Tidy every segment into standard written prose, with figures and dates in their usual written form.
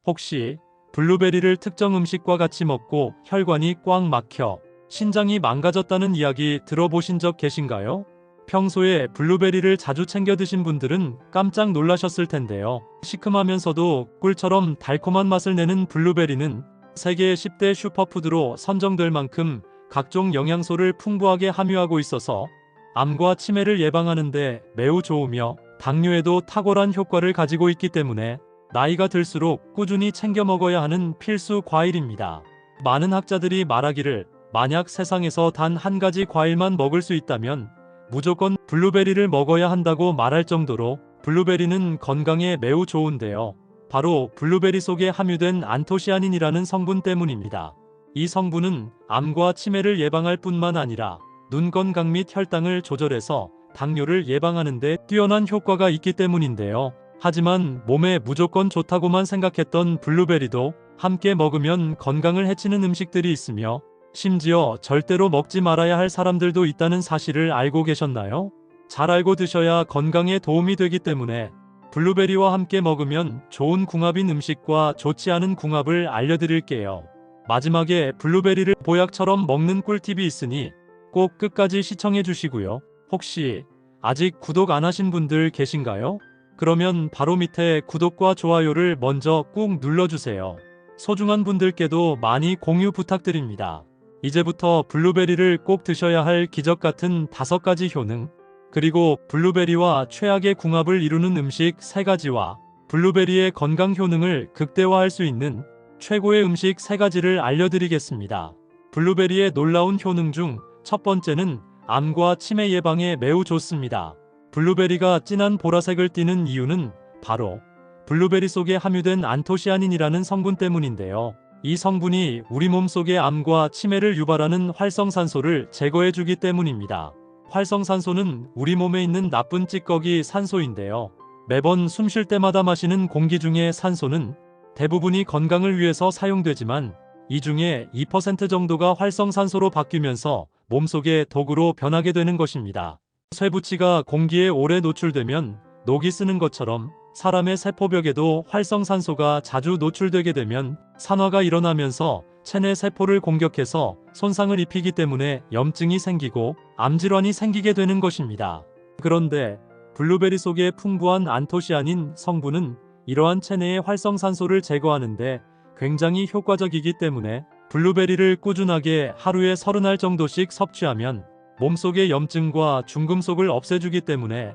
혹시 블루베리를 특정 음식과 같이 먹고 혈관이 꽉 막혀 신장이 망가졌다는 이야기 들어보신 적 계신가요? 평소에 블루베리를 자주 챙겨 드신 분들은 깜짝 놀라셨을 텐데요. 시큼하면서도 꿀처럼 달콤한 맛을 내는 블루베리는 세계 10대 슈퍼푸드로 선정될 만큼 각종 영양소를 풍부하게 함유하고 있어서 암과 치매를 예방하는 데 매우 좋으며 당뇨에도 탁월한 효과를 가지고 있기 때문에 나이가 들수록 꾸준히 챙겨 먹어야 하는 필수 과일입니다. 많은 학자들이 말하기를 만약 세상에서 단 한 가지 과일만 먹을 수 있다면 무조건 블루베리를 먹어야 한다고 말할 정도로 블루베리는 건강에 매우 좋은데요. 바로 블루베리 속에 함유된 안토시아닌이라는 성분 때문입니다. 이 성분은 암과 치매를 예방할 뿐만 아니라 눈 건강 및 혈당을 조절해서 당뇨를 예방하는 데 뛰어난 효과가 있기 때문인데요. 하지만 몸에 무조건 좋다고만 생각했던 블루베리도 함께 먹으면 건강을 해치는 음식들이 있으며 심지어 절대로 먹지 말아야 할 사람들도 있다는 사실을 알고 계셨나요? 잘 알고 드셔야 건강에 도움이 되기 때문에 블루베리와 함께 먹으면 좋은 궁합인 음식과 좋지 않은 궁합을 알려드릴게요. 마지막에 블루베리를 보약처럼 먹는 꿀팁이 있으니 꼭 끝까지 시청해 주시고요. 혹시 아직 구독 안 하신 분들 계신가요? 그러면 바로 밑에 구독과 좋아요를 먼저 꾹 눌러주세요. 소중한 분들께도 많이 공유 부탁드립니다. 이제부터 블루베리를 꼭 드셔야 할 기적 같은 5가지 효능, 그리고 블루베리와 최악의 궁합을 이루는 음식 3가지와 블루베리의 건강 효능을 극대화할 수 있는 최고의 음식 3가지를 알려드리겠습니다. 블루베리의 놀라운 효능 중 첫 번째는 암과 치매 예방에 매우 좋습니다. 블루베리가 진한 보라색을 띠는 이유는 바로 블루베리 속에 함유된 안토시아닌이라는 성분 때문인데요. 이 성분이 우리 몸속의 암과 치매를 유발하는 활성산소를 제거해주기 때문입니다. 활성산소는 우리 몸에 있는 나쁜 찌꺼기 산소인데요. 매번 숨 쉴 때마다 마시는 공기 중의 산소는 대부분이 건강을 위해서 사용되지만 이 중에 2% 정도가 활성산소로 바뀌면서 몸속의 독으로 변하게 되는 것입니다. 쇠붙이가 공기에 오래 노출되면 녹이 쓰는 것처럼 사람의 세포벽에도 활성산소가 자주 노출되게 되면 산화가 일어나면서 체내 세포를 공격해서 손상을 입히기 때문에 염증이 생기고 암질환이 생기게 되는 것입니다. 그런데 블루베리 속에 풍부한 안토시아닌 성분은 이러한 체내의 활성산소를 제거하는데 굉장히 효과적이기 때문에 블루베리를 꾸준하게 하루에 30알 정도씩 섭취하면 몸속의 염증과 중금속을 없애주기 때문에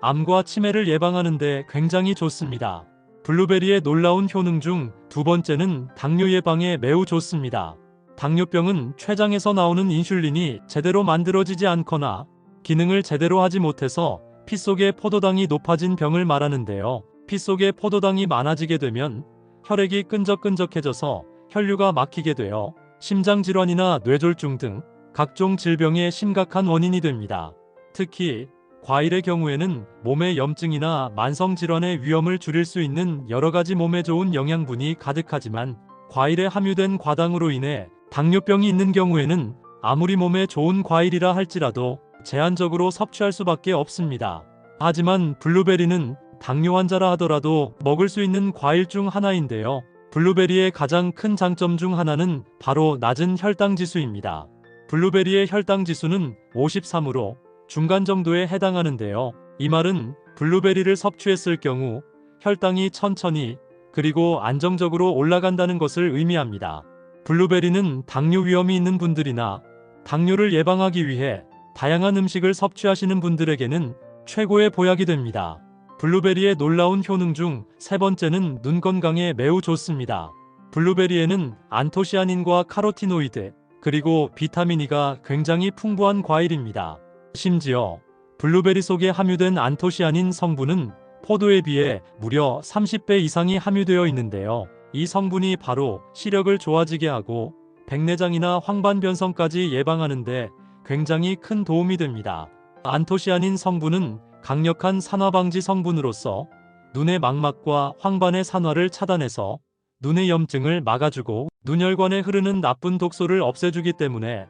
암과 치매를 예방하는 데 굉장히 좋습니다. 블루베리의 놀라운 효능 중 2번째는 당뇨 예방에 매우 좋습니다. 당뇨병은 췌장에서 나오는 인슐린이 제대로 만들어지지 않거나 기능을 제대로 하지 못해서 피 속의 포도당이 높아진 병을 말하는데요. 피 속에 포도당이 많아지게 되면 혈액이 끈적끈적해져서 혈류가 막히게 되어 심장질환이나 뇌졸중 등 각종 질병의 심각한 원인이 됩니다. 특히 과일의 경우에는 몸의 염증이나 만성질환의 위험을 줄일 수 있는 여러가지 몸에 좋은 영양분이 가득하지만 과일에 함유된 과당으로 인해 당뇨병이 있는 경우에는 아무리 몸에 좋은 과일이라 할지라도 제한적으로 섭취할 수밖에 없습니다. 하지만 블루베리는 당뇨 환자라 하더라도 먹을 수 있는 과일 중 하나인데요. 블루베리의 가장 큰 장점 중 하나는 바로 낮은 혈당 지수입니다. 블루베리의 혈당 지수는 53으로 중간 정도에 해당하는데요. 이 말은 블루베리를 섭취했을 경우 혈당이 천천히 그리고 안정적으로 올라간다는 것을 의미합니다. 블루베리는 당뇨 위험이 있는 분들이나 당뇨를 예방하기 위해 다양한 음식을 섭취하시는 분들에게는 최고의 보약이 됩니다. 블루베리의 놀라운 효능 중 3번째는 눈 건강에 매우 좋습니다. 블루베리에는 안토시아닌과 카로티노이드, 그리고 비타민 E가 굉장히 풍부한 과일입니다. 심지어 블루베리 속에 함유된 안토시아닌 성분은 포도에 비해 무려 30배 이상이 함유되어 있는데요. 이 성분이 바로 시력을 좋아지게 하고 백내장이나 황반변성까지 예방하는 데 굉장히 큰 도움이 됩니다. 안토시아닌 성분은 강력한 산화방지 성분으로서 눈의 망막과 황반의 산화를 차단해서 눈의 염증을 막아주고 눈혈관에 흐르는 나쁜 독소를 없애주기 때문에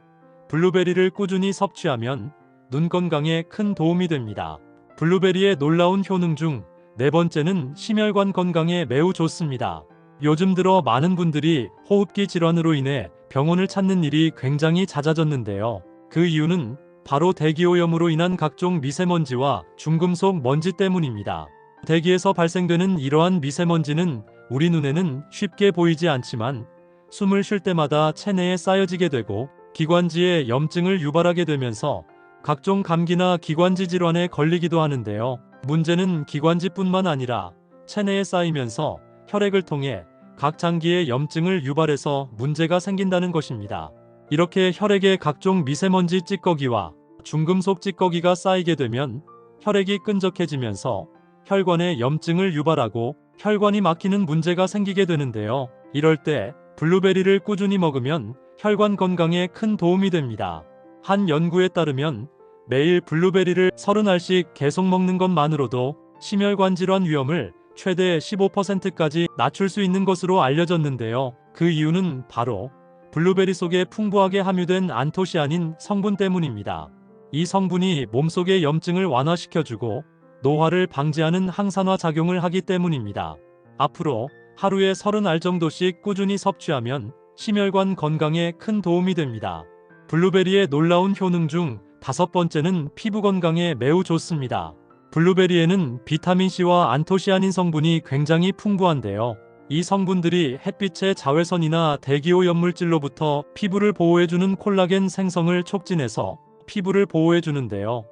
블루베리를 꾸준히 섭취하면 눈 건강에 큰 도움이 됩니다. 블루베리의 놀라운 효능 중 4번째는 심혈관 건강에 매우 좋습니다. 요즘 들어 많은 분들이 호흡기 질환으로 인해 병원을 찾는 일이 굉장히 잦아졌는데요. 그 이유는 바로 대기오염으로 인한 각종 미세먼지와 중금속 먼지 때문입니다. 대기에서 발생되는 이러한 미세먼지는 우리 눈에는 쉽게 보이지 않지만 숨을 쉴 때마다 체내에 쌓여지게 되고 기관지에 염증을 유발하게 되면서 각종 감기나 기관지 질환에 걸리기도 하는데요. 문제는 기관지뿐만 아니라 체내에 쌓이면서 혈액을 통해 각 장기에 염증을 유발해서 문제가 생긴다는 것입니다. 이렇게 혈액에 각종 미세먼지 찌꺼기와 중금속 찌꺼기가 쌓이게 되면 혈액이 끈적해지면서 혈관에 염증을 유발하고 혈관이 막히는 문제가 생기게 되는데요. 이럴 때 블루베리를 꾸준히 먹으면 혈관 건강에 큰 도움이 됩니다. 한 연구에 따르면 매일 블루베리를 30알씩 계속 먹는 것만으로도 심혈관 질환 위험을 최대 15%까지 낮출 수 있는 것으로 알려졌는데요. 그 이유는 바로 블루베리 속에 풍부하게 함유된 안토시아닌 성분 때문입니다. 이 성분이 몸속의 염증을 완화시켜주고 노화를 방지하는 항산화 작용을 하기 때문입니다. 앞으로 하루에 30알 정도씩 꾸준히 섭취하면 심혈관 건강에 큰 도움이 됩니다. 블루베리의 놀라운 효능 중 5번째는 피부 건강에 매우 좋습니다. 블루베리에는 비타민C와 안토시아닌 성분이 굉장히 풍부한데요. 이 성분들이 햇빛의 자외선이나 대기오염 물질로부터 피부를 보호해주는 콜라겐 생성을 촉진해서 피부를 보호해주는데요.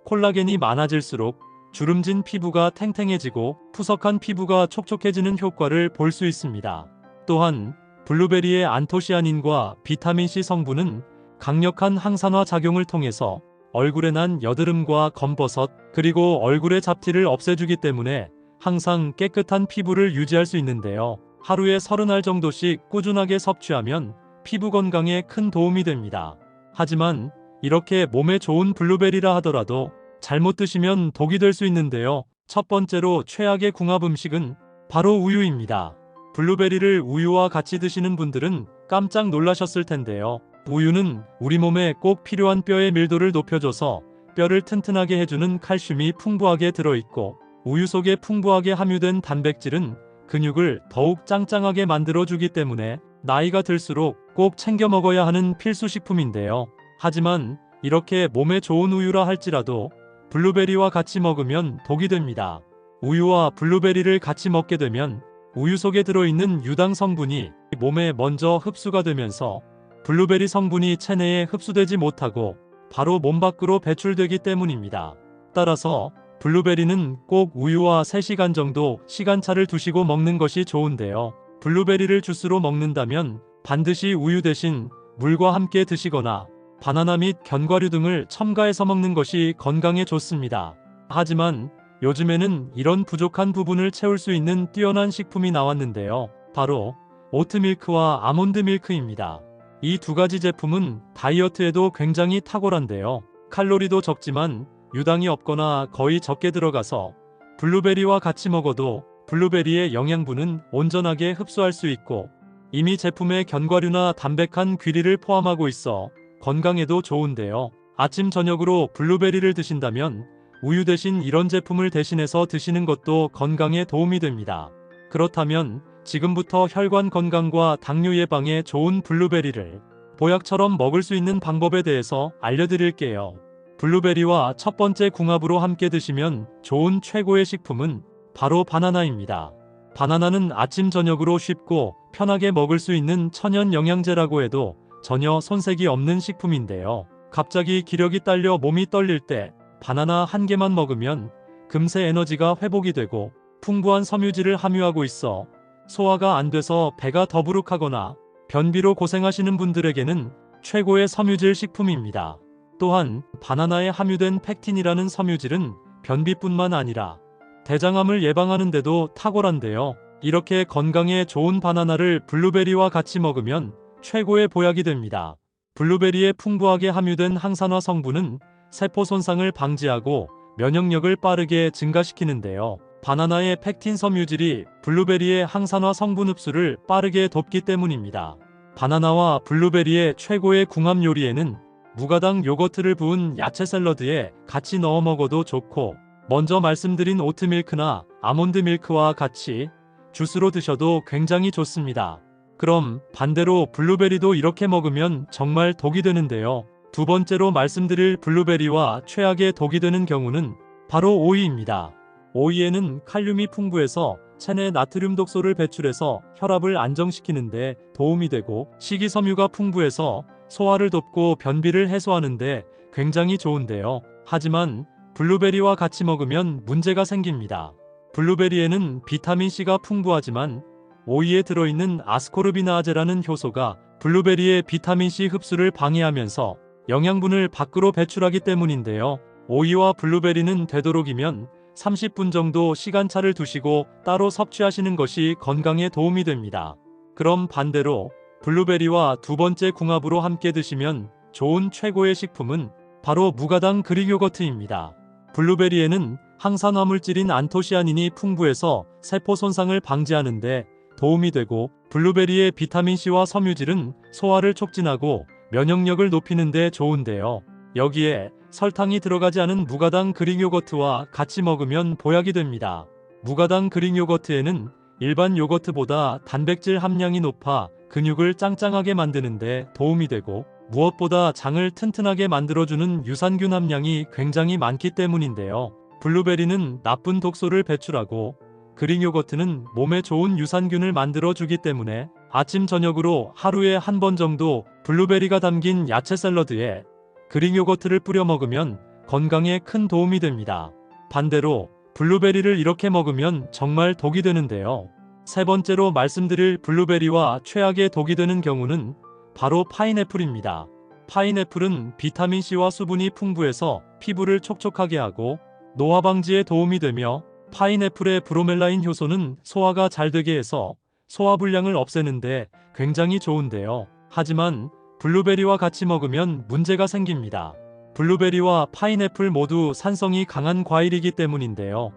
콜라겐이 많아질수록 주름진 피부가 탱탱해지고 푸석한 피부가 촉촉해지는 효과를 볼 수 있습니다. 또한 블루베리의 안토시아닌과 비타민C 성분은 강력한 항산화 작용을 통해서 얼굴에 난 여드름과 검버섯 그리고 얼굴의 잡티를 없애주기 때문에 항상 깨끗한 피부를 유지할 수 있는데요. 하루에 30알 정도씩 꾸준하게 섭취하면 피부 건강에 큰 도움이 됩니다. 하지만 이렇게 몸에 좋은 블루베리라 하더라도 잘못 드시면 독이 될 수 있는데요. 첫 번째로 최악의 궁합 음식은 바로 우유입니다. 블루베리를 우유와 같이 드시는 분들은 깜짝 놀라셨을 텐데요. 우유는 우리 몸에 꼭 필요한 뼈의 밀도를 높여줘서 뼈를 튼튼하게 해주는 칼슘이 풍부하게 들어있고 우유 속에 풍부하게 함유된 단백질은 근육을 더욱 짱짱하게 만들어주기 때문에 나이가 들수록 꼭 챙겨 먹어야 하는 필수식품인데요. 하지만 이렇게 몸에 좋은 우유라 할지라도 블루베리와 같이 먹으면 독이 됩니다. 우유와 블루베리를 같이 먹게 되면 우유 속에 들어있는 유당 성분이 몸에 먼저 흡수가 되면서 블루베리 성분이 체내에 흡수되지 못하고 바로 몸 밖으로 배출되기 때문입니다. 따라서 블루베리는 꼭 우유와 3시간 정도 시간차를 두시고 먹는 것이 좋은데요. 블루베리를 주스로 먹는다면 반드시 우유 대신 물과 함께 드시거나 바나나 및 견과류 등을 첨가해서 먹는 것이 건강에 좋습니다. 하지만 요즘에는 이런 부족한 부분을 채울 수 있는 뛰어난 식품이 나왔는데요. 바로 오트밀크와 아몬드 밀크입니다. 이 두 가지 제품은 다이어트에도 굉장히 탁월한데요. 칼로리도 적지만 유당이 없거나 거의 적게 들어가서 블루베리와 같이 먹어도 블루베리의 영양분은 온전하게 흡수할 수 있고 이미 제품에 견과류나 담백한 귀리를 포함하고 있어 건강에도 좋은데요. 아침 저녁으로 블루베리를 드신다면 우유 대신 이런 제품을 대신해서 드시는 것도 건강에 도움이 됩니다. 그렇다면 지금부터 혈관 건강과 당뇨 예방에 좋은 블루베리를 보약처럼 먹을 수 있는 방법에 대해서 알려드릴게요. 블루베리와 첫 번째 궁합으로 함께 드시면 좋은 최고의 식품은 바로 바나나입니다. 바나나는 아침 저녁으로 쉽고 편하게 먹을 수 있는 천연 영양제라고 해도 전혀 손색이 없는 식품인데요. 갑자기 기력이 딸려 몸이 떨릴 때 바나나 한 개만 먹으면 금세 에너지가 회복이 되고 풍부한 섬유질을 함유하고 있어 소화가 안 돼서 배가 더부룩하거나 변비로 고생하시는 분들에게는 최고의 섬유질 식품입니다. 또한 바나나에 함유된 팩틴이라는 섬유질은 변비뿐만 아니라 대장암을 예방하는 데도 탁월한데요. 이렇게 건강에 좋은 바나나를 블루베리와 같이 먹으면 최고의 보약이 됩니다. 블루베리에 풍부하게 함유된 항산화 성분은 세포 손상을 방지하고 면역력을 빠르게 증가시키는데요. 바나나의 팩틴 섬유질이 블루베리의 항산화 성분 흡수를 빠르게 돕기 때문입니다. 바나나와 블루베리의 최고의 궁합 요리에는 무가당 요거트를 부은 야채 샐러드에 같이 넣어 먹어도 좋고 먼저 말씀드린 오트밀크나 아몬드 밀크와 같이 주스로 드셔도 굉장히 좋습니다. 그럼 반대로 블루베리도 이렇게 먹으면 정말 독이 되는데요. 두 번째로 말씀드릴 블루베리와 최악의 독이 되는 경우는 바로 오이입니다. 오이에는 칼륨이 풍부해서 체내 나트륨 독소를 배출해서 혈압을 안정시키는데 도움이 되고, 식이섬유가 풍부해서 소화를 돕고 변비를 해소하는데 굉장히 좋은데요. 하지만 블루베리와 같이 먹으면 문제가 생깁니다. 블루베리에는 비타민C가 풍부하지만 오이에 들어있는 아스코르비나아제라는 효소가 블루베리의 비타민C 흡수를 방해하면서 영양분을 밖으로 배출하기 때문인데요. 오이와 블루베리는 되도록이면 30분 정도 시간차를 두시고 따로 섭취하시는 것이 건강에 도움이 됩니다. 그럼 반대로 블루베리와 두 번째 궁합으로 함께 드시면 좋은 최고의 식품은 바로 무가당 그릭 요거트입니다. 블루베리에는 항산화 물질인 안토시아닌이 풍부해서 세포 손상을 방지하는데 도움이 되고, 블루베리의 비타민C와 섬유질은 소화를 촉진하고 면역력을 높이는 데 좋은데요. 여기에 설탕이 들어가지 않은 무가당 그릭 요거트와 같이 먹으면 보약이 됩니다. 무가당 그릭 요거트에는 일반 요거트보다 단백질 함량이 높아 근육을 짱짱하게 만드는데 도움이 되고, 무엇보다 장을 튼튼하게 만들어주는 유산균 함량이 굉장히 많기 때문인데요. 블루베리는 나쁜 독소를 배출하고 그릭 요거트는 몸에 좋은 유산균을 만들어주기 때문에 아침 저녁으로 하루에 한 번 정도 블루베리가 담긴 야채 샐러드에 그릭 요거트를 뿌려 먹으면 건강에 큰 도움이 됩니다. 반대로 블루베리를 이렇게 먹으면 정말 독이 되는데요. 세 번째로 말씀드릴 블루베리와 최악의 독이 되는 경우는 바로 파인애플입니다. 파인애플은 비타민C와 수분이 풍부해서 피부를 촉촉하게 하고 노화 방지에 도움이 되며, 파인애플의 브로멜라인 효소는 소화가 잘 되게 해서 소화불량을 없애는데 굉장히 좋은데요. 하지만 블루베리와 같이 먹으면 문제가 생깁니다. 블루베리와 파인애플 모두 산성이 강한 과일이기 때문인데요.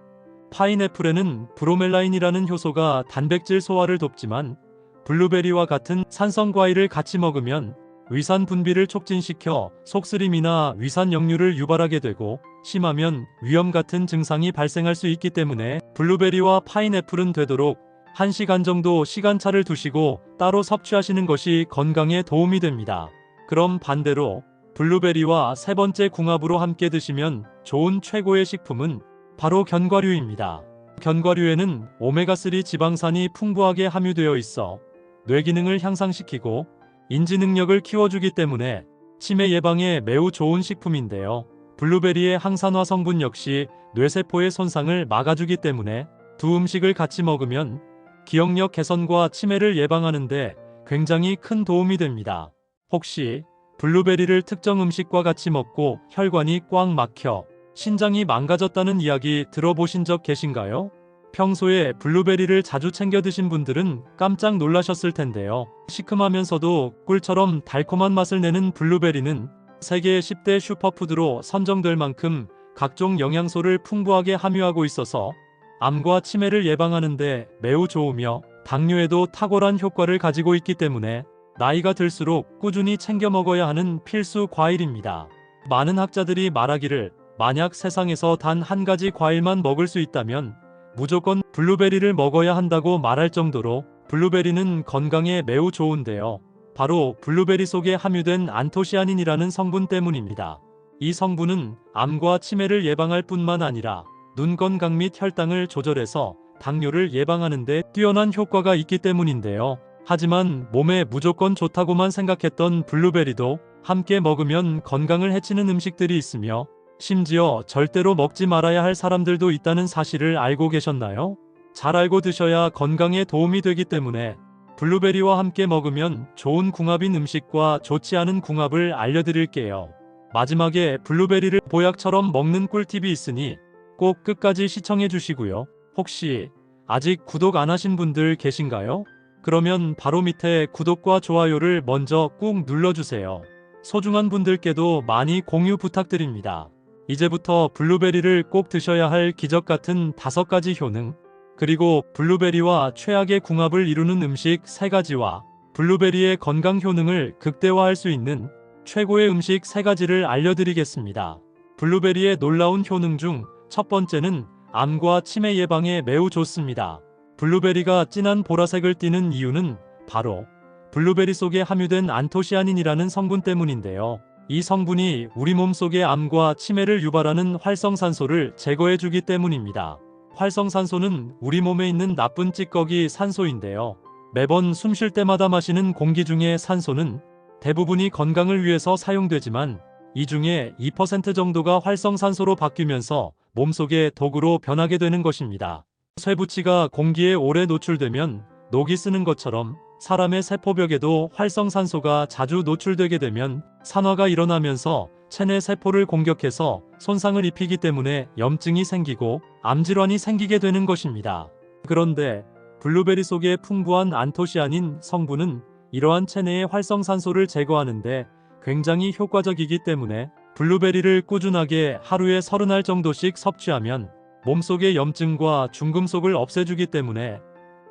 파인애플에는 브로멜라인이라는 효소가 단백질 소화를 돕지만, 블루베리와 같은 산성 과일을 같이 먹으면 위산 분비를 촉진시켜 속쓰림이나 위산 역류를 유발하게 되고, 심하면 위염 같은 증상이 발생할 수 있기 때문에 블루베리와 파인애플은 되도록 1시간 정도 시간차를 두시고 따로 섭취하시는 것이 건강에 도움이 됩니다. 그럼 반대로 블루베리와 세 번째 궁합으로 함께 드시면 좋은 최고의 식품은 바로 견과류입니다. 견과류에는 오메가3 지방산이 풍부하게 함유되어 있어 뇌 기능을 향상시키고 인지 능력을 키워주기 때문에 치매 예방에 매우 좋은 식품인데요. 블루베리의 항산화 성분 역시 뇌세포의 손상을 막아주기 때문에 두 음식을 같이 먹으면 기억력 개선과 치매를 예방하는데 굉장히 큰 도움이 됩니다. 혹시 블루베리를 특정 음식과 같이 먹고 혈관이 꽉 막혀 신장이 망가졌다는 이야기 들어보신 적 계신가요? 평소에 블루베리를 자주 챙겨 드신 분들은 깜짝 놀라셨을 텐데요. 시큼하면서도 꿀처럼 달콤한 맛을 내는 블루베리는 세계 10대 슈퍼푸드로 선정될 만큼 각종 영양소를 풍부하게 함유하고 있어서 암과 치매를 예방하는 데 매우 좋으며 당뇨에도 탁월한 효과를 가지고 있기 때문에 나이가 들수록 꾸준히 챙겨 먹어야 하는 필수 과일입니다. 많은 학자들이 말하기를 만약 세상에서 단 한 가지 과일만 먹을 수 있다면 무조건 블루베리를 먹어야 한다고 말할 정도로 블루베리는 건강에 매우 좋은데요. 바로 블루베리 속에 함유된 안토시아닌이라는 성분 때문입니다. 이 성분은 암과 치매를 예방할 뿐만 아니라 눈 건강 및 혈당을 조절해서 당뇨를 예방하는 데 뛰어난 효과가 있기 때문인데요. 하지만 몸에 무조건 좋다고만 생각했던 블루베리도 함께 먹으면 건강을 해치는 음식들이 있으며, 심지어 절대로 먹지 말아야 할 사람들도 있다는 사실을 알고 계셨나요? 잘 알고 드셔야 건강에 도움이 되기 때문에 블루베리와 함께 먹으면 좋은 궁합인 음식과 좋지 않은 궁합을 알려드릴게요. 마지막에 블루베리를 보약처럼 먹는 꿀팁이 있으니 꼭 끝까지 시청해 주시고요. 혹시 아직 구독 안 하신 분들 계신가요? 그러면 바로 밑에 구독과 좋아요를 먼저 꾹 눌러주세요. 소중한 분들께도 많이 공유 부탁드립니다. 이제부터 블루베리를 꼭 드셔야 할 기적 같은 5가지 효능, 그리고 블루베리와 최악의 궁합을 이루는 음식 3가지와 블루베리의 건강 효능을 극대화할 수 있는 최고의 음식 3가지를 알려드리겠습니다. 블루베리의 놀라운 효능 중 첫 번째는 암과 치매 예방에 매우 좋습니다. 블루베리가 진한 보라색을 띠는 이유는 바로 블루베리 속에 함유된 안토시아닌이라는 성분 때문인데요. 이 성분이 우리 몸 속의 암과 치매를 유발하는 활성산소를 제거해주기 때문입니다. 활성산소는 우리 몸에 있는 나쁜 찌꺼기 산소인데요. 매번 숨 쉴 때마다 마시는 공기 중의 산소는 대부분이 건강을 위해서 사용되지만 이 중에 2% 정도가 활성산소로 바뀌면서 몸속의 독으로 변하게 되는 것입니다. 쇠붙이가 공기에 오래 노출되면 녹이 쓰는 것처럼 사람의 세포벽에도 활성산소가 자주 노출되게 되면 산화가 일어나면서 체내 세포를 공격해서 손상을 입히기 때문에 염증이 생기고 암질환이 생기게 되는 것입니다. 그런데 블루베리 속에 풍부한 안토시아닌 성분은 이러한 체내의 활성산소를 제거하는데 굉장히 효과적이기 때문에 블루베리를 꾸준하게 하루에 30알 정도씩 섭취하면 몸속의 염증과 중금속을 없애주기 때문에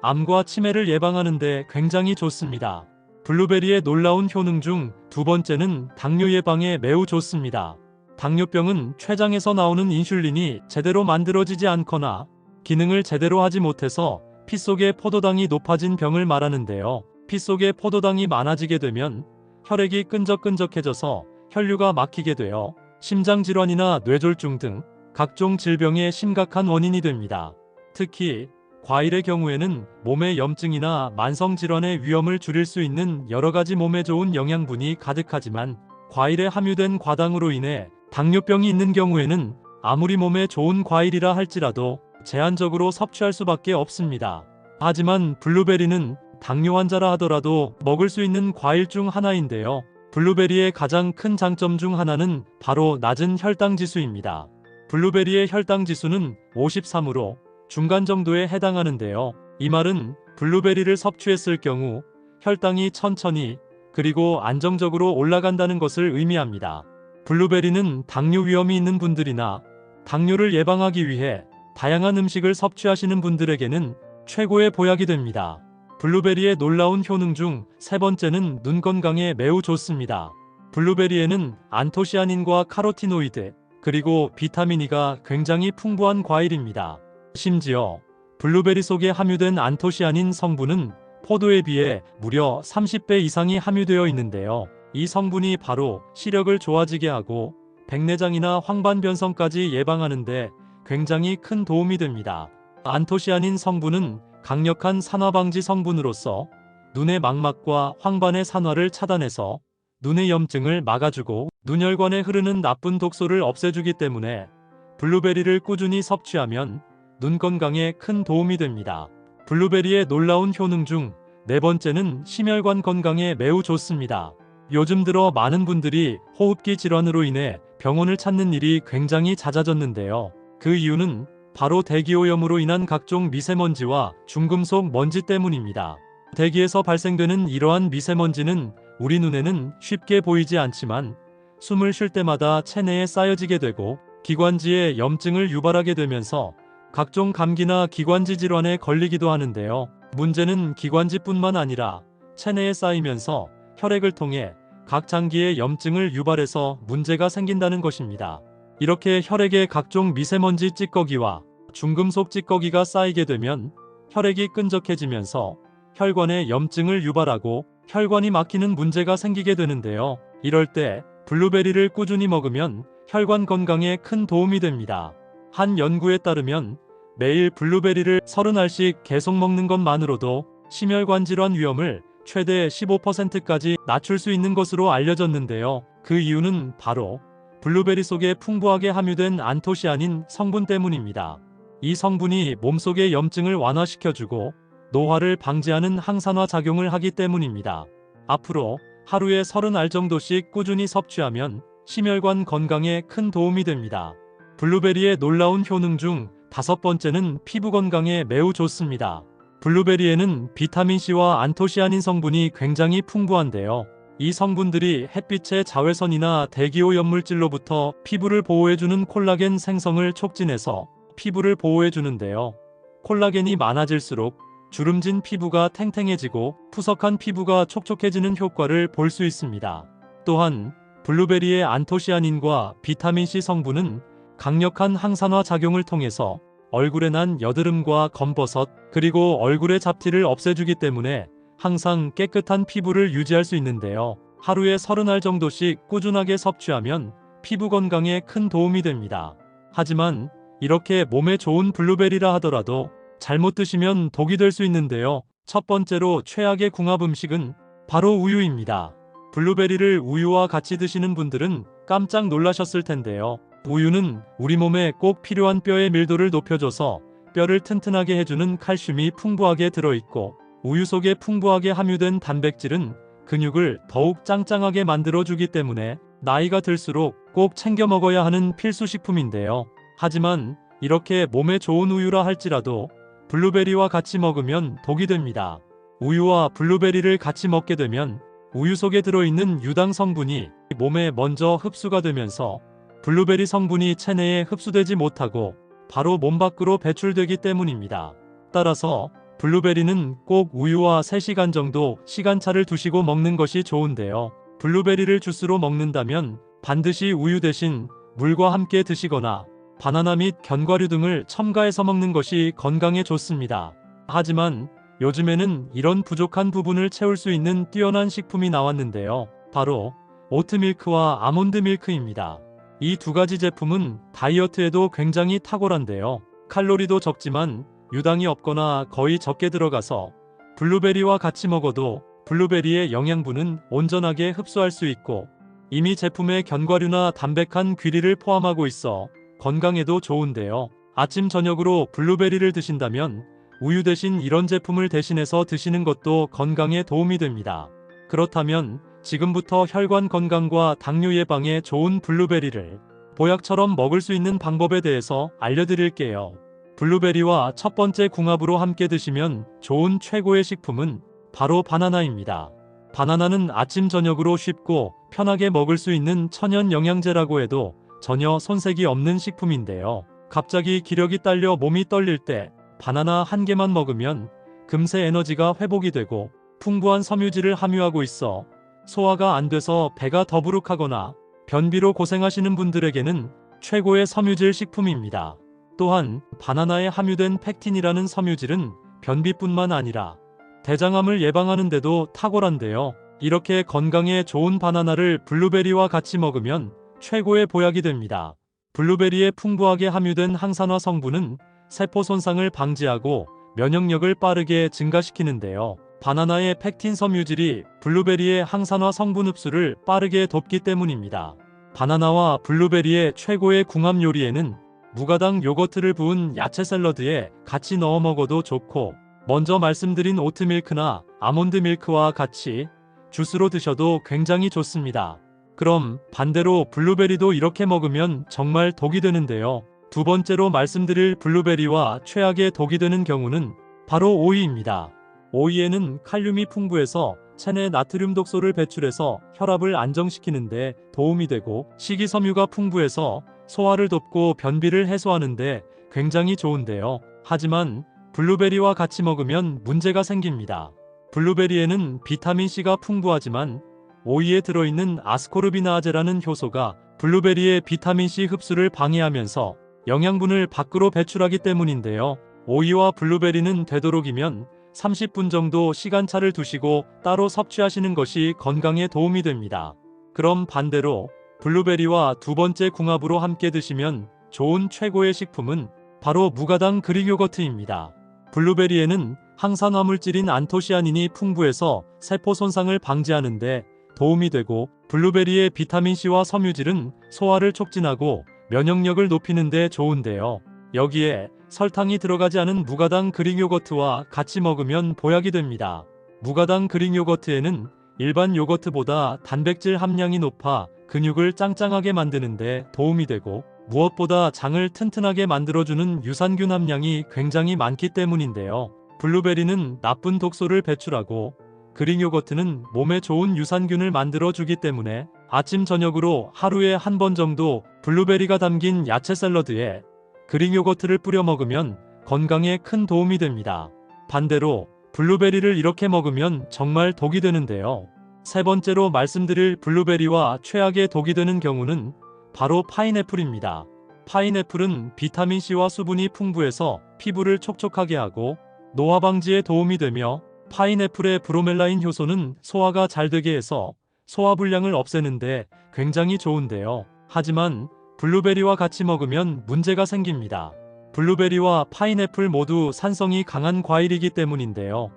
암과 치매를 예방하는 데 굉장히 좋습니다. 블루베리의 놀라운 효능 중 두 번째는 당뇨 예방에 매우 좋습니다. 당뇨병은 췌장에서 나오는 인슐린이 제대로 만들어지지 않거나 기능을 제대로 하지 못해서 피 속의 포도당이 높아진 병을 말하는데요. 피 속에 포도당이 많아지게 되면 혈액이 끈적끈적해져서 혈류가 막히게 되어 심장질환이나 뇌졸중 등 각종 질병의 심각한 원인이 됩니다. 특히 과일의 경우에는 몸의 염증이나 만성질환의 위험을 줄일 수 있는 여러가지 몸에 좋은 영양분이 가득하지만 과일에 함유된 과당으로 인해 당뇨병이 있는 경우에는 아무리 몸에 좋은 과일이라 할지라도 제한적으로 섭취할 수밖에 없습니다. 하지만 블루베리는 당뇨 환자라 하더라도 먹을 수 있는 과일 중 하나인데요. 블루베리의 가장 큰 장점 중 하나는 바로 낮은 혈당 지수입니다. 블루베리의 혈당 지수는 53으로 중간 정도에 해당하는데요. 이 말은 블루베리를 섭취했을 경우 혈당이 천천히 그리고 안정적으로 올라간다는 것을 의미합니다. 블루베리는 당뇨 위험이 있는 분들이나 당뇨를 예방하기 위해 다양한 음식을 섭취하시는 분들에게는 최고의 보약이 됩니다. 블루베리의 놀라운 효능 중 세 번째는 눈 건강에 매우 좋습니다. 블루베리에는 안토시아닌과 카로티노이드 그리고 비타민 E가 굉장히 풍부한 과일입니다. 심지어 블루베리 속에 함유된 안토시아닌 성분은 포도에 비해 무려 30배 이상이 함유되어 있는데요. 이 성분이 바로 시력을 좋아지게 하고 백내장이나 황반변성까지 예방하는 데 굉장히 큰 도움이 됩니다. 안토시아닌 성분은 강력한 산화방지 성분으로서 눈의 망막과 황반의 산화를 차단해서 눈의 염증을 막아주고 눈혈관에 흐르는 나쁜 독소를 없애주기 때문에 블루베리를 꾸준히 섭취하면 눈 건강에 큰 도움이 됩니다. 블루베리의 놀라운 효능 중 네 번째는 심혈관 건강에 매우 좋습니다. 요즘 들어 많은 분들이 호흡기 질환으로 인해 병원을 찾는 일이 굉장히 잦아졌는데요. 그 이유는 바로 대기오염으로 인한 각종 미세먼지와 중금속 먼지 때문입니다. 대기에서 발생되는 이러한 미세먼지는 우리 눈에는 쉽게 보이지 않지만 숨을 쉴 때마다 체내에 쌓여지게 되고 기관지에 염증을 유발하게 되면서 각종 감기나 기관지 질환에 걸리기도 하는데요. 문제는 기관지뿐만 아니라 체내에 쌓이면서 혈액을 통해 각 장기에 염증을 유발해서 문제가 생긴다는 것입니다. 이렇게 혈액에 각종 미세먼지 찌꺼기와 중금속 찌꺼기가 쌓이게 되면 혈액이 끈적해지면서 혈관에 염증을 유발하고 혈관이 막히는 문제가 생기게 되는데요. 이럴 때 블루베리를 꾸준히 먹으면 혈관 건강에 큰 도움이 됩니다. 한 연구에 따르면 매일 블루베리를 30알씩 계속 먹는 것만으로도 심혈관 질환 위험을 최대 15%까지 낮출 수 있는 것으로 알려졌는데요. 그 이유는 바로 블루베리 속에 풍부하게 함유된 안토시아닌 성분 때문입니다. 이 성분이 몸속의 염증을 완화시켜주고 노화를 방지하는 항산화 작용을 하기 때문입니다. 앞으로 하루에 30알 정도씩 꾸준히 섭취하면 심혈관 건강에 큰 도움이 됩니다. 블루베리의 놀라운 효능 중 다섯 번째는 피부 건강에 매우 좋습니다. 블루베리에는 비타민C와 안토시아닌 성분이 굉장히 풍부한데요. 이 성분들이 햇빛의 자외선이나 대기오염 물질로부터 피부를 보호해주는 콜라겐 생성을 촉진해서 피부를 보호해주는데요. 콜라겐이 많아질수록 주름진 피부가 탱탱해지고 푸석한 피부가 촉촉해지는 효과를 볼 수 있습니다. 또한 블루베리의 안토시아닌과 비타민C 성분은 강력한 항산화 작용을 통해서 얼굴에 난 여드름과 검버섯, 그리고 얼굴의 잡티를 없애주기 때문에 항상 깨끗한 피부를 유지할 수 있는데요. 하루에 30알 정도씩 꾸준하게 섭취하면 피부 건강에 큰 도움이 됩니다. 하지만 이렇게 몸에 좋은 블루베리라 하더라도 잘못 드시면 독이 될 수 있는데요. 첫 번째로 최악의 궁합 음식은 바로 우유입니다. 블루베리를 우유와 같이 드시는 분들은 깜짝 놀라셨을 텐데요. 우유는 우리 몸에 꼭 필요한 뼈의 밀도를 높여줘서 뼈를 튼튼하게 해주는 칼슘이 풍부하게 들어있고, 우유 속에 풍부하게 함유된 단백질은 근육을 더욱 짱짱하게 만들어주기 때문에 나이가 들수록 꼭 챙겨 먹어야 하는 필수 식품인데요. 하지만 이렇게 몸에 좋은 우유라 할지라도 블루베리와 같이 먹으면 독이 됩니다. 우유와 블루베리를 같이 먹게 되면 우유 속에 들어있는 유당 성분이 몸에 먼저 흡수가 되면서 블루베리 성분이 체내에 흡수되지 못하고 바로 몸 밖으로 배출되기 때문입니다. 따라서 블루베리는 꼭 우유와 3시간 정도 시간차를 두시고 먹는 것이 좋은데요. 블루베리를 주스로 먹는다면 반드시 우유 대신 물과 함께 드시거나 바나나 및 견과류 등을 첨가해서 먹는 것이 건강에 좋습니다. 하지만 요즘에는 이런 부족한 부분을 채울 수 있는 뛰어난 식품이 나왔는데요. 바로 오트밀크와 아몬드 밀크입니다. 이 두 가지 제품은 다이어트에도 굉장히 탁월한데요. 칼로리도 적지만 유당이 없거나 거의 적게 들어가서 블루베리와 같이 먹어도 블루베리의 영양분은 온전하게 흡수할 수 있고, 이미 제품에 견과류나 담백한 귀리를 포함하고 있어 건강에도 좋은데요. 아침 저녁으로 블루베리를 드신다면 우유 대신 이런 제품을 대신해서 드시는 것도 건강에 도움이 됩니다. 그렇다면 지금부터 혈관 건강과 당뇨 예방에 좋은 블루베리를 보약처럼 먹을 수 있는 방법에 대해서 알려드릴게요. 블루베리와 첫 번째 궁합으로 함께 드시면 좋은 최고의 식품은 바로 바나나입니다. 바나나는 아침 저녁으로 쉽고 편하게 먹을 수 있는 천연 영양제라고 해도 전혀 손색이 없는 식품인데요. 갑자기 기력이 딸려 몸이 떨릴 때 바나나 한 개만 먹으면 금세 에너지가 회복이 되고, 풍부한 섬유질을 함유하고 있어 소화가 안 돼서 배가 더부룩하거나 변비로 고생하시는 분들에게는 최고의 섬유질 식품입니다. 또한 바나나에 함유된 팩틴이라는 섬유질은 변비뿐만 아니라 대장암을 예방하는 데도 탁월한데요. 이렇게 건강에 좋은 바나나를 블루베리와 같이 먹으면 최고의 보약이 됩니다. 블루베리에 풍부하게 함유된 항산화 성분은 세포 손상을 방지하고 면역력을 빠르게 증가시키는데요. 바나나의 팩틴 섬유질이 블루베리의 항산화 성분 흡수를 빠르게 돕기 때문입니다. 바나나와 블루베리의 최고의 궁합 요리에는 무가당 요거트를 부은 야채 샐러드에 같이 넣어 먹어도 좋고, 먼저 말씀드린 오트밀크나 아몬드 밀크와 같이 주스로 드셔도 굉장히 좋습니다. 그럼 반대로 블루베리도 이렇게 먹으면 정말 독이 되는데요. 두 번째로 말씀드릴 블루베리와 최악의 독이 되는 경우는 바로 오이입니다. 오이에는 칼륨이 풍부해서 체내 나트륨 독소를 배출해서 혈압을 안정시키는 데 도움이 되고, 식이섬유가 풍부해서 소화를 돕고 변비를 해소하는 데 굉장히 좋은데요. 하지만 블루베리와 같이 먹으면 문제가 생깁니다. 블루베리에는 비타민C가 풍부하지만 오이에 들어있는 아스코르비나아제라는 효소가 블루베리의 비타민C 흡수를 방해하면서 영양분을 밖으로 배출하기 때문인데요. 오이와 블루베리는 되도록이면 30분 정도 시간차를 두시고 따로 섭취하시는 것이 건강에 도움이 됩니다. 그럼 반대로 블루베리와 두 번째 궁합으로 함께 드시면 좋은 최고의 식품은 바로 무가당 그릭 요거트입니다. 블루베리에는 항산화 물질인 안토시아닌이 풍부해서 세포 손상을 방지하는 데 도움이 되고, 블루베리의 비타민C와 섬유질은 소화를 촉진하고 면역력을 높이는 데 좋은데요. 여기에 설탕이 들어가지 않은 무가당 그릭 요거트와 같이 먹으면 보약이 됩니다. 무가당 그릭 요거트에는 일반 요거트보다 단백질 함량이 높아 근육을 짱짱하게 만드는 데 도움이 되고, 무엇보다 장을 튼튼하게 만들어주는 유산균 함량이 굉장히 많기 때문인데요. 블루베리는 나쁜 독소를 배출하고 그릭 요거트는 몸에 좋은 유산균을 만들어주기 때문에 아침 저녁으로 하루에 한 번 정도 블루베리가 담긴 야채 샐러드에 그릭 요거트를 뿌려 먹으면 건강에 큰 도움이 됩니다. 반대로 블루베리를 이렇게 먹으면 정말 독이 되는데요. 세 번째로 말씀드릴 블루베리와 최악의 독이 되는 경우는 바로 파인애플입니다. 파인애플은 비타민C와 수분이 풍부해서 피부를 촉촉하게 하고 노화 방지에 도움이 되며, 파인애플의 브로멜라인 효소는 소화가 잘 되게 해서 소화불량을 없애는데 굉장히 좋은데요. 하지만 블루베리와 같이 먹으면 문제가 생깁니다. 블루베리와 파인애플 모두 산성이 강한 과일이기 때문인데요.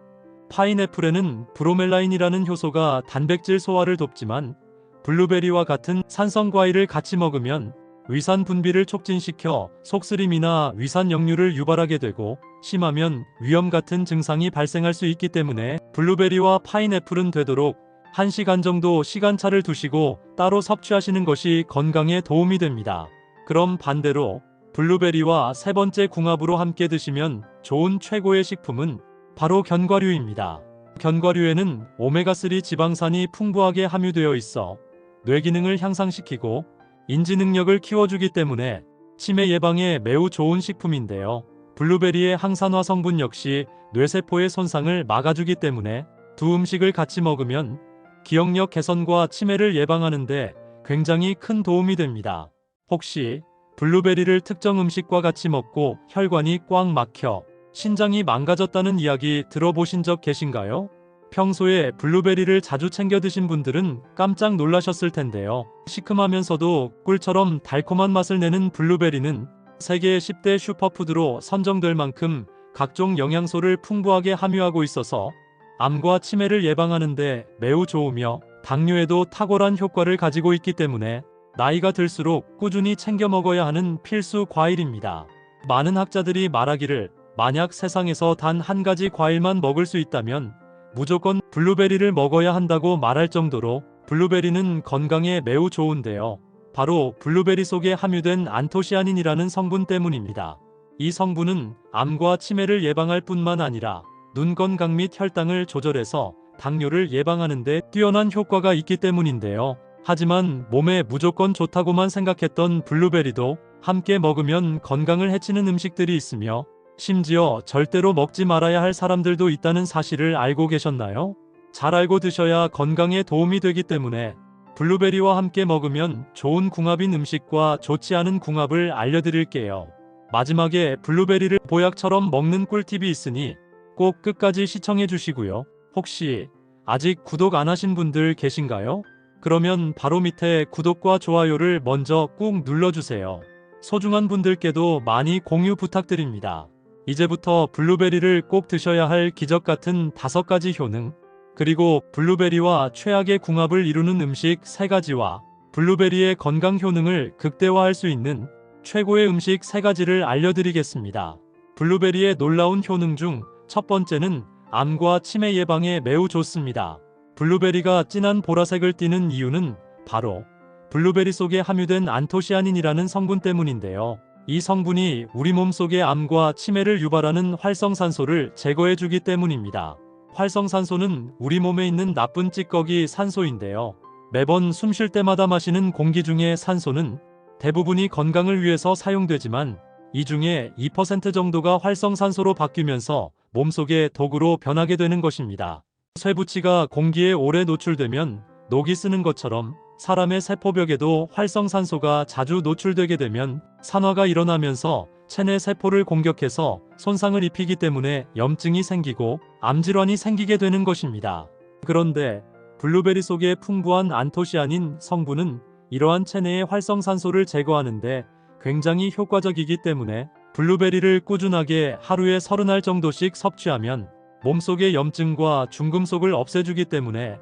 파인애플에는 브로멜라인이라는 효소가 단백질 소화를 돕지만, 블루베리와 같은 산성 과일을 같이 먹으면 위산 분비를 촉진시켜 속쓰림이나 위산 역류를 유발하게 되고, 심하면 위염 같은 증상이 발생할 수 있기 때문에 블루베리와 파인애플은 되도록 1시간 정도 시간차를 두시고 따로 섭취하시는 것이 건강에 도움이 됩니다. 그럼 반대로 블루베리와 세 번째 궁합으로 함께 드시면 좋은 최고의 식품은 바로 견과류입니다. 견과류에는 오메가3 지방산이 풍부하게 함유되어 있어 뇌 기능을 향상시키고 인지 능력을 키워주기 때문에 치매 예방에 매우 좋은 식품인데요. 블루베리의 항산화 성분 역시 뇌세포의 손상을 막아주기 때문에 두 음식을 같이 먹으면 기억력 개선과 치매를 예방하는 데 굉장히 큰 도움이 됩니다. 혹시 블루베리를 특정 음식과 같이 먹고 혈관이 꽉 막혀 신장이 망가졌다는 이야기 들어보신 적 계신가요? 평소에 블루베리를 자주 챙겨 드신 분들은 깜짝 놀라셨을 텐데요. 시큼하면서도 꿀처럼 달콤한 맛을 내는 블루베리는 세계 10대 슈퍼푸드로 선정될 만큼 각종 영양소를 풍부하게 함유하고 있어서 암과 치매를 예방하는 데 매우 좋으며 당뇨에도 탁월한 효과를 가지고 있기 때문에 나이가 들수록 꾸준히 챙겨 먹어야 하는 필수 과일입니다. 많은 학자들이 말하기를, 만약 세상에서 단 한 가지 과일만 먹을 수 있다면 무조건 블루베리를 먹어야 한다고 말할 정도로 블루베리는 건강에 매우 좋은데요. 바로 블루베리 속에 함유된 안토시아닌이라는 성분 때문입니다. 이 성분은 암과 치매를 예방할 뿐만 아니라 눈 건강 및 혈당을 조절해서 당뇨를 예방하는 데 뛰어난 효과가 있기 때문인데요. 하지만 몸에 무조건 좋다고만 생각했던 블루베리도 함께 먹으면 건강을 해치는 음식들이 있으며, 심지어 절대로 먹지 말아야 할 사람들도 있다는 사실을 알고 계셨나요? 잘 알고 드셔야 건강에 도움이 되기 때문에 블루베리와 함께 먹으면 좋은 궁합인 음식과 좋지 않은 궁합을 알려드릴게요. 마지막에 블루베리를 보약처럼 먹는 꿀팁이 있으니 꼭 끝까지 시청해 주시고요. 혹시 아직 구독 안 하신 분들 계신가요? 그러면 바로 밑에 구독과 좋아요를 먼저 꾹 눌러주세요. 소중한 분들께도 많이 공유 부탁드립니다. 이제부터 블루베리를 꼭 드셔야 할 기적 같은 5가지 효능, 그리고 블루베리와 최악의 궁합을 이루는 음식 3가지와 블루베리의 건강 효능을 극대화할 수 있는 최고의 음식 3가지를 알려드리겠습니다. 블루베리의 놀라운 효능 중 첫 번째는 암과 치매 예방에 매우 좋습니다. 블루베리가 진한 보라색을 띠는 이유는 바로 블루베리 속에 함유된 안토시아닌이라는 성분 때문인데요. 이 성분이 우리 몸 속의 암과 치매를 유발하는 활성산소를 제거해주기 때문입니다. 활성산소는 우리 몸에 있는 나쁜 찌꺼기 산소인데요. 매번 숨 쉴 때마다 마시는 공기 중에 산소는 대부분이 건강을 위해서 사용되지만 이 중에 2% 정도가 활성산소로 바뀌면서 몸속의 독으로 변하게 되는 것입니다. 쇠붙이가 공기에 오래 노출되면 녹이 쓰는 것처럼 사람의 세포벽에도 활성산소가 자주 노출되게 되면 산화가 일어나면서 체내 세포를 공격해서 손상을 입히기 때문에 염증이 생기고 암질환이 생기게 되는 것입니다. 그런데 블루베리 속에 풍부한 안토시아닌 성분은 이러한 체내의 활성산소를 제거하는데 굉장히 효과적이기 때문에 블루베리를 꾸준하게 하루에 30알 정도씩 섭취하면 몸속의 염증과 중금속을 없애주기 때문에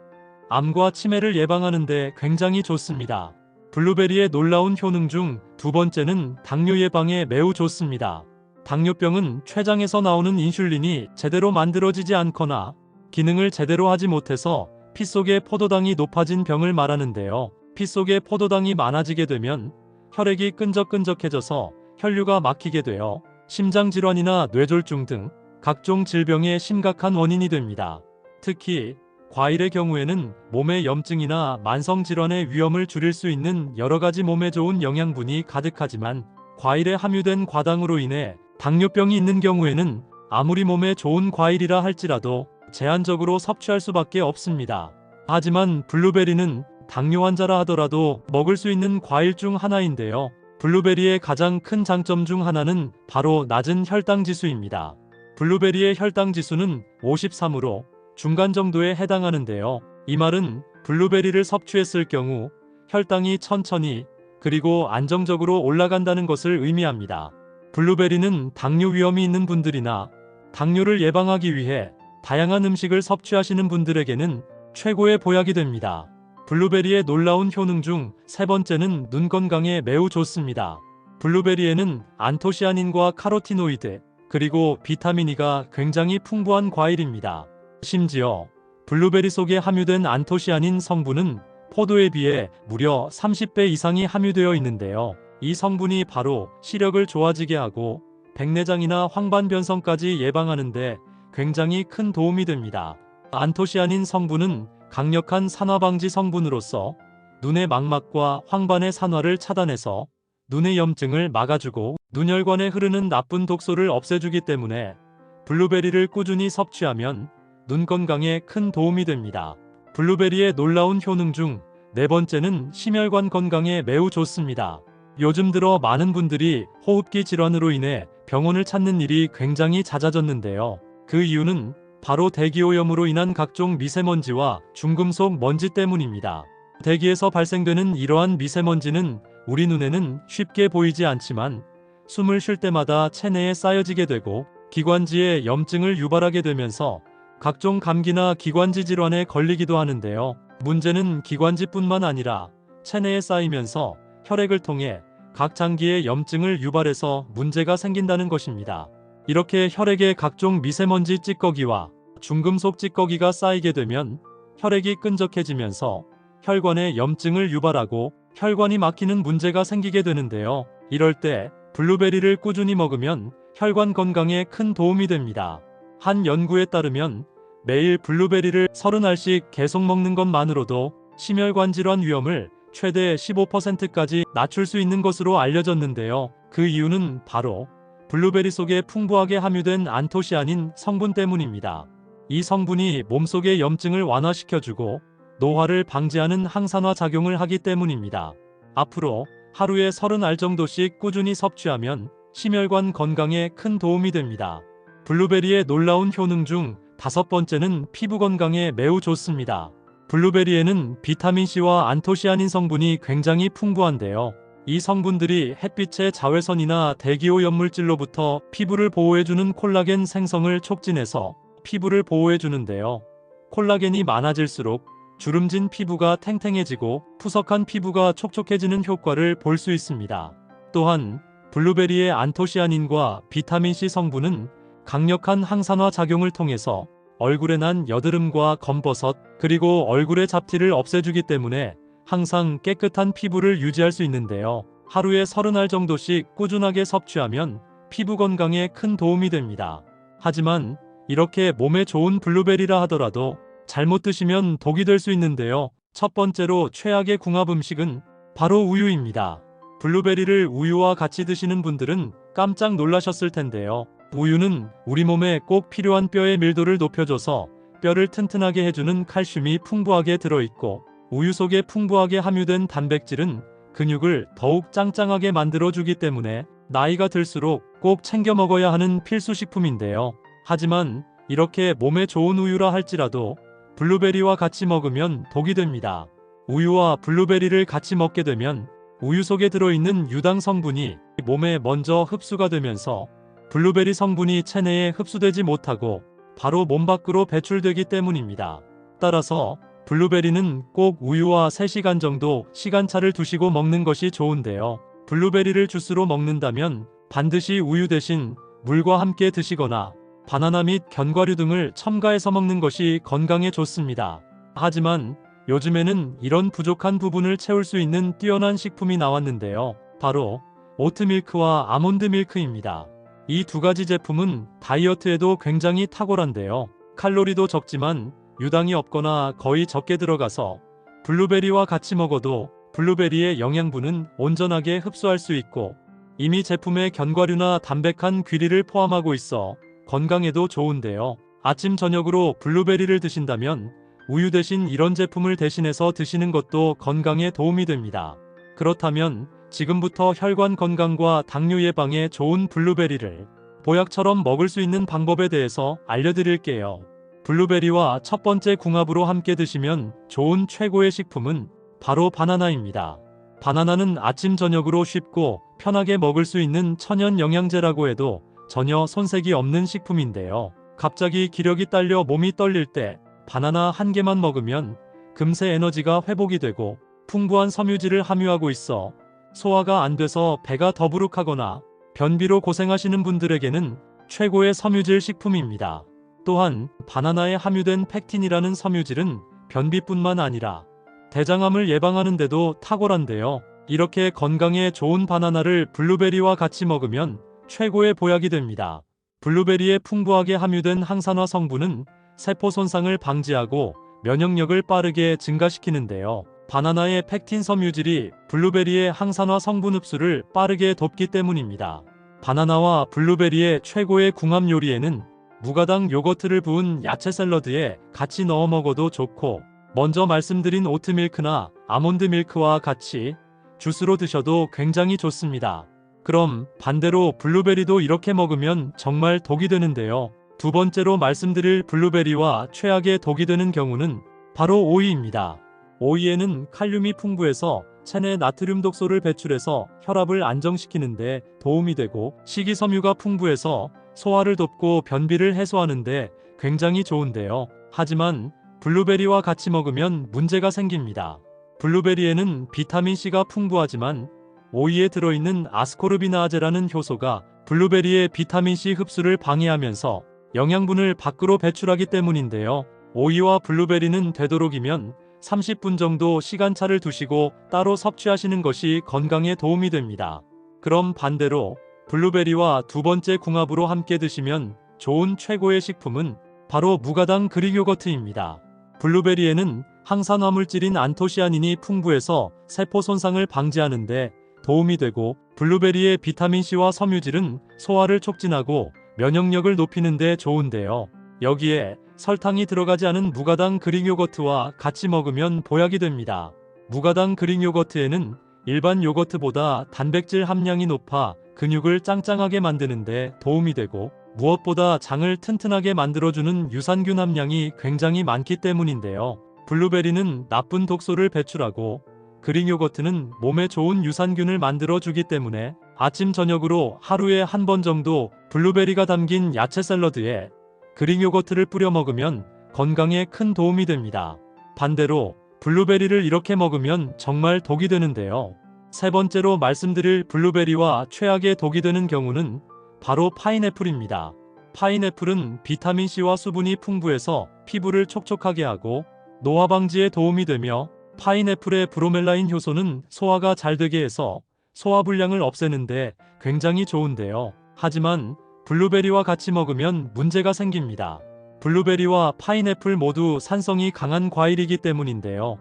암과 치매를 예방하는 데 굉장히 좋습니다. 블루베리의 놀라운 효능 중 두 번째는 당뇨 예방에 매우 좋습니다. 당뇨병은 췌장에서 나오는 인슐린이 제대로 만들어지지 않거나 기능을 제대로 하지 못해서 피 속의 포도당이 높아진 병을 말하는데요. 피 속에 포도당이 많아지게 되면 혈액이 끈적끈적해져서 혈류가 막히게 되어 심장질환이나 뇌졸중 등 각종 질병의 심각한 원인이 됩니다. 특히 과일의 경우에는 몸의 염증이나 만성질환의 위험을 줄일 수 있는 여러가지 몸에 좋은 영양분이 가득하지만, 과일에 함유된 과당으로 인해 당뇨병이 있는 경우에는 아무리 몸에 좋은 과일이라 할지라도 제한적으로 섭취할 수밖에 없습니다. 하지만 블루베리는 당뇨 환자라 하더라도 먹을 수 있는 과일 중 하나인데요. 블루베리의 가장 큰 장점 중 하나는 바로 낮은 혈당 지수입니다. 블루베리의 혈당 지수는 53으로 중간 정도에 해당하는데요. 이 말은 블루베리를 섭취했을 경우 혈당이 천천히 그리고 안정적으로 올라간다는 것을 의미합니다. 블루베리는 당뇨 위험이 있는 분들이나 당뇨를 예방하기 위해 다양한 음식을 섭취하시는 분들에게는 최고의 보약이 됩니다. 블루베리의 놀라운 효능 중 세 번째는 눈 건강에 매우 좋습니다. 블루베리에는 안토시아닌과 카로티노이드, 그리고 비타민 E가 굉장히 풍부한 과일입니다. 심지어 블루베리 속에 함유된 안토시아닌 성분은 포도에 비해 무려 30배 이상이 함유되어 있는데요. 이 성분이 바로 시력을 좋아지게 하고 백내장이나 황반변성까지 예방하는데 굉장히 큰 도움이 됩니다. 안토시아닌 성분은 강력한 산화방지 성분으로서 눈의 망막과 황반의 산화를 차단해서 눈의 염증을 막아주고 눈혈관에 흐르는 나쁜 독소를 없애주기 때문에 블루베리를 꾸준히 섭취하면 눈 건강에 큰 도움이 됩니다. 블루베리의 놀라운 효능 중 네 번째는 심혈관 건강에 매우 좋습니다. 요즘 들어 많은 분들이 호흡기 질환으로 인해 병원을 찾는 일이 굉장히 잦아졌는데요. 그 이유는 바로 대기오염으로 인한 각종 미세먼지와 중금속 먼지 때문입니다. 대기에서 발생되는 이러한 미세먼지는 우리 눈에는 쉽게 보이지 않지만 숨을 쉴 때마다 체내에 쌓여지게 되고 기관지에 염증을 유발하게 되면서 각종 감기나 기관지 질환에 걸리기도 하는데요. 문제는 기관지뿐만 아니라 체내에 쌓이면서 혈액을 통해 각 장기에 염증을 유발해서 문제가 생긴다는 것입니다. 이렇게 혈액에 각종 미세먼지 찌꺼기와 중금속 찌꺼기가 쌓이게 되면 혈액이 끈적해지면서 혈관에 염증을 유발하고 혈관이 막히는 문제가 생기게 되는데요. 이럴 때 블루베리를 꾸준히 먹으면 혈관 건강에 큰 도움이 됩니다. 한 연구에 따르면 매일 블루베리를 30알씩 계속 먹는 것만으로도 심혈관 질환 위험을 최대 15%까지 낮출 수 있는 것으로 알려졌는데요. 그 이유는 바로 블루베리 속에 풍부하게 함유된 안토시아닌 성분 때문입니다. 이 성분이 몸속의 염증을 완화시켜주고 노화를 방지하는 항산화 작용을 하기 때문입니다. 앞으로 하루에 30알 정도씩 꾸준히 섭취하면 심혈관 건강에 큰 도움이 됩니다. 블루베리의 놀라운 효능 중 다섯 번째는 피부 건강에 매우 좋습니다. 블루베리에는 비타민C와 안토시아닌 성분이 굉장히 풍부한데요. 이 성분들이 햇빛의 자외선이나 대기오염 물질로부터 피부를 보호해주는 콜라겐 생성을 촉진해서 피부를 보호해주는데요. 콜라겐이 많아질수록 주름진 피부가 탱탱해지고 푸석한 피부가 촉촉해지는 효과를 볼 수 있습니다. 또한 블루베리의 안토시아닌과 비타민C 성분은 강력한 항산화 작용을 통해서 얼굴에 난 여드름과 검버섯 그리고 얼굴의 잡티를 없애주기 때문에 항상 깨끗한 피부를 유지할 수 있는데요. 하루에 30알 정도씩 꾸준하게 섭취하면 피부 건강에 큰 도움이 됩니다. 하지만 이렇게 몸에 좋은 블루베리라 하더라도 잘못 드시면 독이 될 수 있는데요. 첫 번째로 최악의 궁합 음식은 바로 우유입니다. 블루베리를 우유와 같이 드시는 분들은 깜짝 놀라셨을 텐데요. 우유는 우리 몸에 꼭 필요한 뼈의 밀도를 높여줘서 뼈를 튼튼하게 해주는 칼슘이 풍부하게 들어있고 우유 속에 풍부하게 함유된 단백질은 근육을 더욱 짱짱하게 만들어주기 때문에 나이가 들수록 꼭 챙겨 먹어야 하는 필수식품인데요. 하지만 이렇게 몸에 좋은 우유라 할지라도 블루베리와 같이 먹으면 독이 됩니다. 우유와 블루베리를 같이 먹게 되면 우유 속에 들어있는 유당 성분이 몸에 먼저 흡수가 되면서 블루베리 성분이 체내에 흡수되지 못하고 바로 몸 밖으로 배출되기 때문입니다. 따라서 블루베리는 꼭 우유와 3시간 정도 시간차를 두시고 먹는 것이 좋은데요. 블루베리를 주스로 먹는다면 반드시 우유 대신 물과 함께 드시거나 바나나 및 견과류 등을 첨가해서 먹는 것이 건강에 좋습니다. 하지만 요즘에는 이런 부족한 부분을 채울 수 있는 뛰어난 식품이 나왔는데요. 바로 오트밀크와 아몬드 밀크입니다. 이 두 가지 제품은 다이어트에도 굉장히 탁월한데요. 칼로리도 적지만 유당이 없거나 거의 적게 들어가서 블루베리와 같이 먹어도 블루베리의 영양분은 온전하게 흡수할 수 있고 이미 제품에 견과류나 담백한 귀리를 포함하고 있어 건강에도 좋은데요. 아침 저녁으로 블루베리를 드신다면 우유 대신 이런 제품을 대신해서 드시는 것도 건강에 도움이 됩니다. 그렇다면 지금부터 혈관 건강과 당뇨 예방에 좋은 블루베리를 보약처럼 먹을 수 있는 방법에 대해서 알려드릴게요. 블루베리와 첫 번째 궁합으로 함께 드시면 좋은 최고의 식품은 바로 바나나입니다. 바나나는 아침 저녁으로 쉽고 편하게 먹을 수 있는 천연 영양제라고 해도 전혀 손색이 없는 식품인데요. 갑자기 기력이 딸려 몸이 떨릴 때 바나나 한 개만 먹으면 금세 에너지가 회복이 되고 풍부한 섬유질을 함유하고 있어 소화가 안 돼서 배가 더부룩하거나 변비로 고생하시는 분들에게는 최고의 섬유질 식품입니다. 또한 바나나에 함유된 팩틴이라는 섬유질은 변비뿐만 아니라 대장암을 예방하는 데도 탁월한데요. 이렇게 건강에 좋은 바나나를 블루베리와 같이 먹으면 최고의 보약이 됩니다. 블루베리에 풍부하게 함유된 항산화 성분은 세포 손상을 방지하고 면역력을 빠르게 증가시키는데요. 바나나의 팩틴 섬유질이 블루베리의 항산화 성분 흡수를 빠르게 돕기 때문입니다. 바나나와 블루베리의 최고의 궁합 요리에는 무가당 요거트를 부은 야채 샐러드에 같이 넣어 먹어도 좋고, 먼저 말씀드린 오트밀크나 아몬드 밀크와 같이 주스로 드셔도 굉장히 좋습니다. 그럼 반대로 블루베리도 이렇게 먹으면 정말 독이 되는데요. 두 번째로 말씀드릴 블루베리와 최악의 독이 되는 경우는 바로 오이입니다. 오이에는 칼륨이 풍부해서 체내 나트륨 독소를 배출해서 혈압을 안정시키는데 도움이 되고, 식이섬유가 풍부해서 소화를 돕고 변비를 해소하는데 굉장히 좋은데요. 하지만 블루베리와 같이 먹으면 문제가 생깁니다. 블루베리에는 비타민C가 풍부하지만 오이에 들어있는 아스코르비나아제라는 효소가 블루베리의 비타민C 흡수를 방해하면서 영양분을 밖으로 배출하기 때문인데요. 오이와 블루베리는 되도록이면 30분 정도 시간차를 두시고 따로 섭취하시는 것이 건강에 도움이 됩니다. 그럼 반대로 블루베리와 두 번째 궁합으로 함께 드시면 좋은 최고의 식품은 바로 무가당 그릭 요거트입니다. 블루베리에는 항산화 물질인 안토시아닌이 풍부해서 세포 손상을 방지하는데 도움이 되고, 블루베리의 비타민C와 섬유질은 소화를 촉진하고 면역력을 높이는 데 좋은데요. 여기에 설탕이 들어가지 않은 무가당 그릭 요거트와 같이 먹으면 보약이 됩니다. 무가당 그릭 요거트에는 일반 요거트보다 단백질 함량이 높아 근육을 짱짱하게 만드는데 도움이 되고, 무엇보다 장을 튼튼하게 만들어주는 유산균 함량이 굉장히 많기 때문인데요. 블루베리는 나쁜 독소를 배출하고 그릭 요거트는 몸에 좋은 유산균을 만들어주기 때문에 아침 저녁으로 하루에 한 번 정도 블루베리가 담긴 야채 샐러드에 그릭 요거트를 뿌려 먹으면 건강에 큰 도움이 됩니다. 반대로 블루베리를 이렇게 먹으면 정말 독이 되는데요. 세 번째로 말씀드릴 블루베리와 최악의 독이 되는 경우는 바로 파인애플입니다. 파인애플은 비타민C와 수분이 풍부해서 피부를 촉촉하게 하고 노화 방지에 도움이 되며, 파인애플의 브로멜라인 효소는 소화가 잘 되게 해서 소화불량을 없애는데 굉장히 좋은데요. 하지만 블루베리와 같이 먹으면 문제가 생깁니다. 블루베리와 파인애플 모두 산성이 강한 과일이기 때문인데요.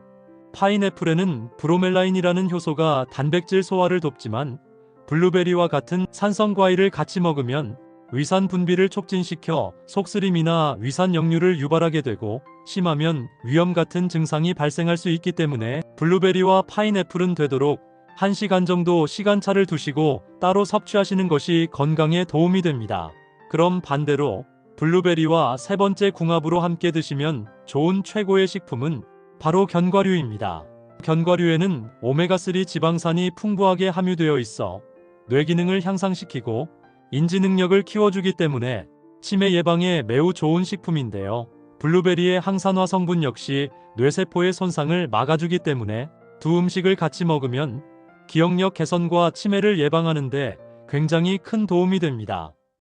파인애플에는 브로멜라인이라는 효소가 단백질 소화를 돕지만, 블루베리와 같은 산성 과일을 같이 먹으면 위산 분비를 촉진시켜 속쓰림이나 위산 역류를 유발하게 되고, 심하면 위염 같은 증상이 발생할 수 있기 때문에 블루베리와 파인애플은 되도록 1시간 정도 시간차를 두시고 따로 섭취하시는 것이 건강에 도움이 됩니다. 그럼 반대로 블루베리와 세 번째 궁합으로 함께 드시면 좋은 최고의 식품은 바로 견과류입니다. 견과류에는 오메가3 지방산이 풍부하게 함유되어 있어 뇌 기능을 향상시키고 인지 능력을 키워주기 때문에 치매 예방에 매우 좋은 식품인데요. 블루베리의 항산화 성분 역시 뇌세포의 손상을 막아주기 때문에 두 음식을 같이 먹으면 기억력 개선과 치매를 예방하는 데 굉장히 큰 도움이 됩니다.